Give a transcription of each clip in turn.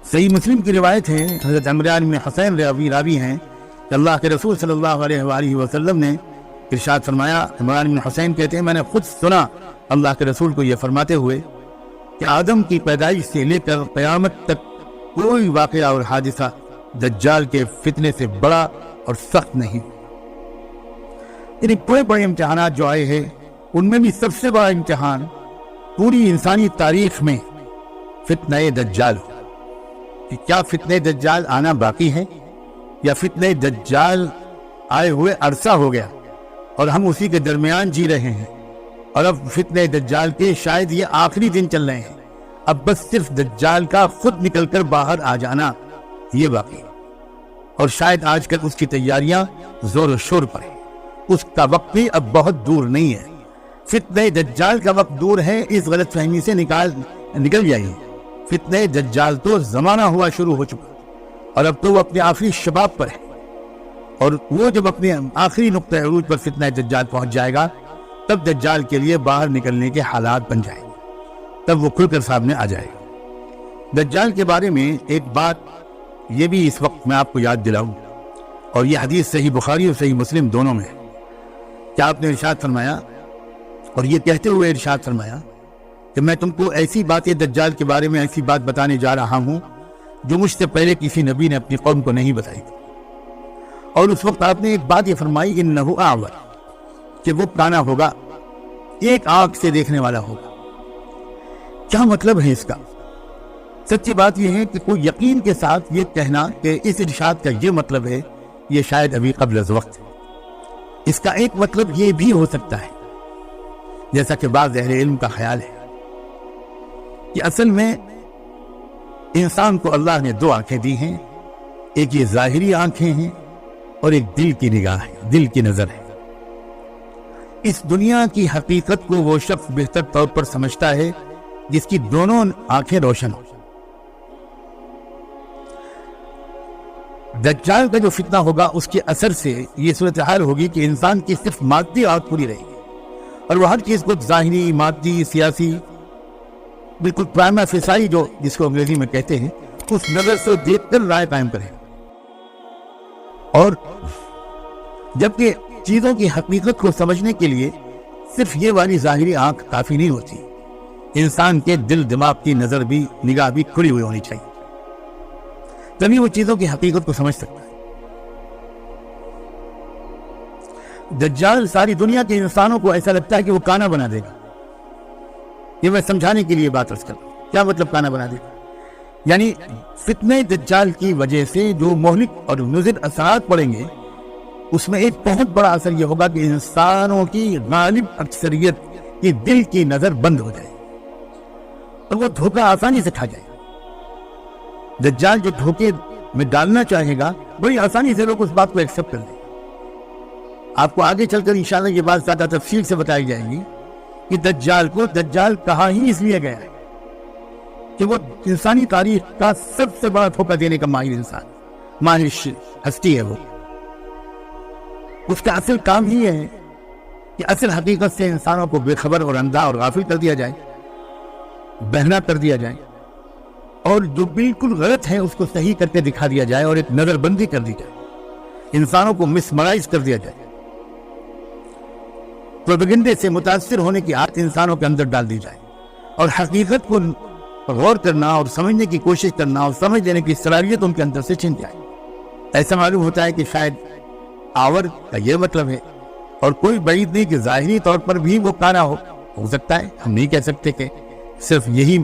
صحیح مسلم کی روایت ہے، حضرت عمران بن حسین راوی ہیں کہ اللہ کے رسول صلی اللہ علیہ وآلہ وسلم نے ارشاد فرمایا، عمران بن حسین کہتے ہیں میں نے خود سنا اللہ کے رسول کو یہ فرماتے ہوئے کہ آدم کی پیدائش سے لے کر قیامت تک کوئی واقعہ اور حادثہ دجال کے فتنے سے بڑا اور سخت نہیں۔ یعنی بڑے بڑے امتحانات جو آئے ہیں ان میں بھی سب سے بڑا امتحان پوری انسانی تاریخ میں فتنہ دجال ہو، کہ کیا فتنہ دجال آنا باقی ہے یا فتنہ دجال آئے ہوئے عرصہ ہو گیا اور ہم اسی کے درمیان جی رہے ہیں، اور اب فتنہ دجال کے شاید یہ آخری دن چل رہے ہیں، اب بس صرف دجال کا خود نکل کر باہر آ جانا یہ باقی ہے، اور شاید آج کل اس کی تیاریاں زور و شور پر ہیں، اس کا وقت بھی اب بہت دور نہیں ہے، فتنہ دجال کا وقت دور ہے، اس غلط فہمی سے نکل جائیے۔ فتنہ دجال تو زمانہ ہوا شروع ہو چکا اور اب تو وہ اپنے آخری شباب پر ہے، اور وہ جب اپنے آخری نقطہ عروج پر فتنہ دجال پہنچ جائے گا تب دجال کے لیے باہر نکلنے کے حالات بن جائیں گے، تب وہ کھل کر سامنے آ جائے گا۔ دجال کے بارے میں ایک بات یہ بھی اس وقت میں آپ کو یاد دلاؤں، اور یہ حدیث صحیح بخاری اور صحیح مسلم دونوں میں ہے کہ آپ نے ارشاد فرمایا، اور یہ کہتے ہوئے ارشاد فرمایا کہ میں تم کو ایسی باتیں دجال کے بارے میں ایسی بات بتانے جا رہا ہوں جو مجھ سے پہلے کسی نبی نے اپنی قوم کو نہیں بتائی تھی، اور اس وقت آپ نے ایک بات یہ فرمائی انہ اعور، کہ وہ کانا ہوگا، ایک آنکھ سے دیکھنے والا ہوگا۔ کیا مطلب ہے اس کا؟ سچی بات یہ ہے کہ کوئی یقین کے ساتھ یہ کہنا کہ اس ارشاد کا یہ مطلب ہے، یہ شاید ابھی قبل از وقت ہے۔ اس کا ایک مطلب یہ بھی ہو سکتا ہے، جیسا کہ بعض اہل علم کا خیال ہے کہ اصل میں انسان کو اللہ نے دو آنکھیں دی ہیں، ایک یہ ظاہری آنکھیں ہیں اور ایک دل کی نگاہ ہے، دل کی نظر ہے۔ اس دنیا کی حقیقت کو وہ شخص بہتر طور پر سمجھتا ہے جس کی دونوں آنکھیں روشن ہو۔ دجال کا جو فتنہ ہوگا اس کے اثر سے یہ صورتحال ہوگی کہ انسان کی صرف مادی آنکھ پوری رہے گی، اور وہ ہر چیز کو ظاہری، مادی، سیاسی، بالکل پرائما فیسائی جو جس کو انگریزی میں کہتے ہیں، اس نظر سے دیکھ کر رائے قائم کرے، اور جبکہ چیزوں کی حقیقت کو سمجھنے کے لیے صرف یہ والی ظاہری آنکھ کافی نہیں ہوتی، انسان کے دل دماغ کی نظر بھی، نگاہ بھی کھلی ہوئی ہونی چاہیے، تبھی وہ چیزوں کی حقیقت کو سمجھ سکتا ہے۔ دجال ساری دنیا کے انسانوں کو ایسا لگتا ہے کہ وہ کانا بنا دے گا۔ یہ میں سمجھانے کے لیے بات عرض کر رہا ہوں، کیا مطلب کانا بنا دے گا؟ یعنی فتنہ دجال کی وجہ سے جو مہلک اور مضر اثرات پڑیں گے اس میں ایک بہت بڑا اثر یہ ہوگا کہ انسانوں کی غالب اکثریت کی دل کی نظر بند ہو جائے اور وہ دھوکہ آسانی سے کھا جائے گا۔ دجال جو دھوکے میں ڈالنا چاہے گا بڑی آسانی سے لوگ اس بات کو ایکسپٹ کر لیں گے۔ آپ کو آگے چل کر انشاءاللہ یہ بات زیادہ تفصیل سے بتائی جائے گی کہ دجال کہا ہی اس لیے گیا ہے کہ وہ انسانی تاریخ کا سب سے بڑا دھوکہ دینے کا ماہر انسان، ماہر ہستی ہے وہ۔ اس کا اصل کام ہی ہے کہ اصل حقیقت سے انسانوں کو بے خبر اور اندھا اور غافل کر دیا جائے، بہنا کر دیا جائے، اور جو بالکل غلط ہے اس کو صحیح کر کے دکھا دیا جائے، اور ایک نظر بندی کر دی جائے، انسانوں کو مسمرائز کر دیا جائے، پروپیگنڈے سے متاثر ہونے کی عادت انسانوں کے اندر ڈال دی جائے، اور حقیقت کو غور کرنا اور سمجھنے کی کوشش کرنا اور سمجھ لینے کی صلاحیت ان کے اندر سے چھن جائے۔ ایسا معلوم ہوتا ہے کہ شاید آور کا یہ مطلب ہے، اور کوئی بعید نہیں کہ ظاہری طور پر بھی وہ کانا ہو سکتا ہے، ہم نہیں کہہ سکتے کہ صرف یہی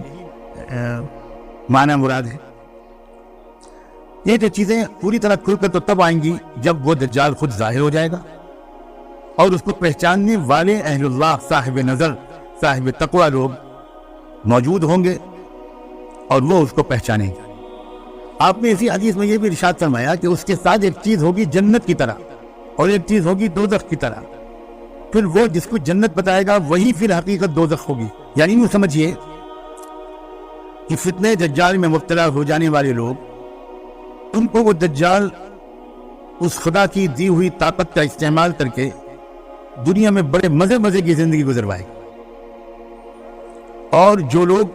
معنی مراد ہے۔ یہ جو چیزیں پوری طرح کھل کر تو تب آئیں گی جب وہ دجال خود ظاہر ہو جائے گا اور اس کو پہچاننے والے اہل اللہ، صاحب نظر، صاحب تقوی لوگ موجود ہوں گے اور وہ اس کو پہچانیں گے۔ آپ نے اسی حدیث میں یہ بھی ارشاد فرمایا کہ اس کے ساتھ ایک چیز ہوگی جنت کی طرح اور ایک چیز ہوگی دوزخ کی طرح، پھر وہ جس کو جنت بتائے گا وہی پھر حقیقت دوزخ ہوگی۔ یعنی یوں سمجھیے کہ فتنہ دجال میں مبتلا ہو جانے والے لوگ، ان کو وہ دجال اس خدا کی دی ہوئی طاقت کا استعمال کر کے دنیا میں بڑے مزے کی زندگی گزروائے گا، اور جو لوگ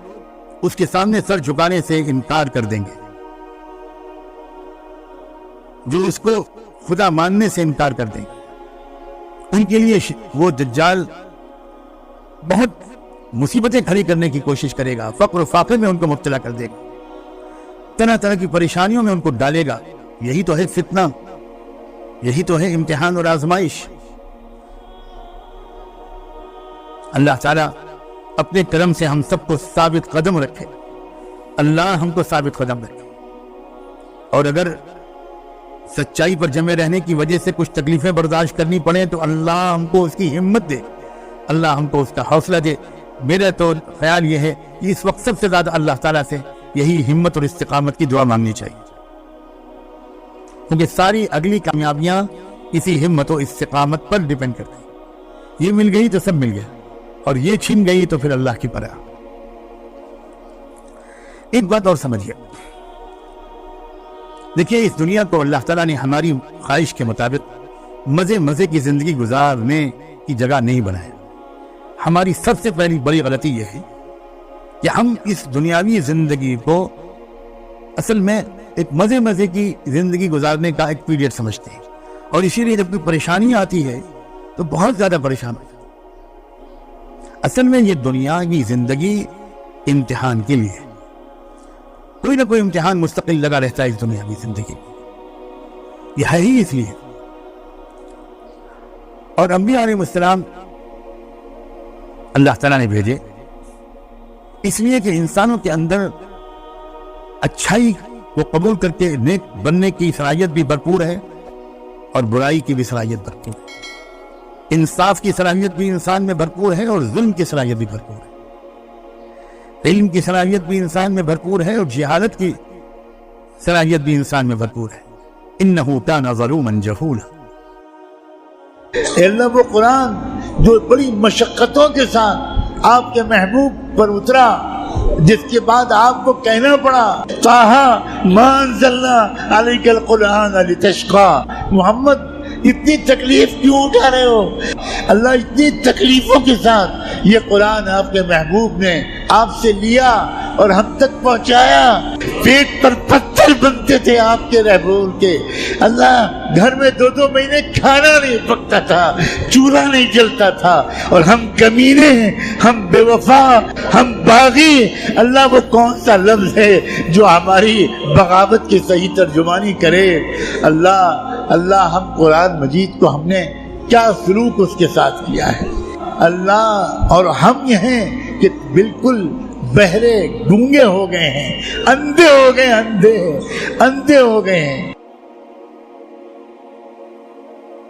اس کے سامنے سر جھکانے سے انکار کر دیں گے، جو اس کو خدا ماننے سے انکار کر دیں، ان کے لیے وہ دجال بہت مصیبتیں کھڑی کرنے کی کوشش کرے گا، فقر و فاقے میں ان کو مبتلا کر دے گا، طرح طرح کی پریشانیوں میں ان کو ڈالے گا۔ یہی تو ہے فتنہ، یہی تو ہے امتحان اور آزمائش۔ اللہ تعالیٰ اپنے کرم سے ہم سب کو ثابت قدم رکھے، اللہ ہم کو ثابت قدم رکھے، اور اگر سچائی پر جمے رہنے کی وجہ سے کچھ تکلیفیں برداشت کرنی پڑیں تو اللہ ہم کو اس کی ہمت دے، اللہ ہم کو اس کا حوصلہ دے۔ میرا تو خیال یہ ہے کہ اس وقت سب سے زیادہ اللہ تعالیٰ سے یہی ہمت اور استقامت کی دعا مانگنی چاہیے، کیونکہ ساری اگلی کامیابیاں اسی ہمت و استقامت پر ڈیپینڈ کرتی ہیں۔ یہ مل گئی تو سب مل گیا، اور یہ چھن گئی تو پھر اللہ کی پناہ۔ ایک بات اور سمجھیے، دیکھیے اس دنیا کو اللہ تعالیٰ نے ہماری خواہش کے مطابق مزے کی زندگی گزارنے کی جگہ نہیں بنایا۔ ہماری سب سے پہلی بڑی غلطی یہ ہے کہ ہم اس دنیاوی زندگی کو اصل میں ایک مزے کی زندگی گزارنے کا ایک پیریڈ سمجھتے ہیں، اور اسی لیے جب کوئی پریشانی آتی ہے تو بہت زیادہ پریشان ہوتے ہیں۔ اصل میں یہ دنیا کی زندگی امتحان کے لیے، کوئی نہ کوئی امتحان مستقل لگا رہتا ہے اس دنیا کی زندگی میں، یہ ہے ہی اس لیے۔ اور انبیاء علیہ السلام اللہ تعالیٰ نے بھیجے اس لیے کہ انسانوں کے اندر اچھائی کو قبول کر کے نیک بننے کی صلاحیت بھی بھرپور ہے، اور برائی کی بھی صلاحیت بھرپور ہے، انصاف کی صلاحیت بھی انسان میں بھرپور ہے، اور ظلم کی صلاحیت بھی بھرپور ہے، علم کی صلاحیت بھی انسان میں بھرپور ہے، اور جہالت کی صلاحیت بھی انسان میں بھرپور ہے۔ انہ کان ظلوما جہولا۔ اللہ وہ قرآن جو بڑی مشقتوں کے ساتھ آپ کے محبوب پر اترا، جس کے بعد آپ کو کہنا پڑا طٰہٰ ما انزلنا علیک القرآن لتشقیٰ، محمد اتنی تکلیف کیوں اٹھا رہے ہو؟ اللہ اتنی تکلیفوں کے ساتھ یہ قرآن آپ کے محبوب نے آپ سے لیا اور ہم تک پہنچایا۔ پیٹ پر پتھر بنتے تھے آپ کے رحبول کے، اللہ گھر میں 2 مہینے کھانا نہیں پکتا تھا، چولہا نہیں جلتا تھا، اور ہم کمینے، ہم بے وفا، ہم باغی۔ اللہ وہ کون سا لفظ ہے جو ہماری بغاوت کی صحیح ترجمانی کرے؟ اللہ ہم قرآن مجید کو ہم نے کیا سلوک اس کے ساتھ کیا ہے اللہ، اور ہم یہ ہیں کہ بالکل بہرے گونگے ہو گئے ہیں، اندھے ہو گئے ہیں۔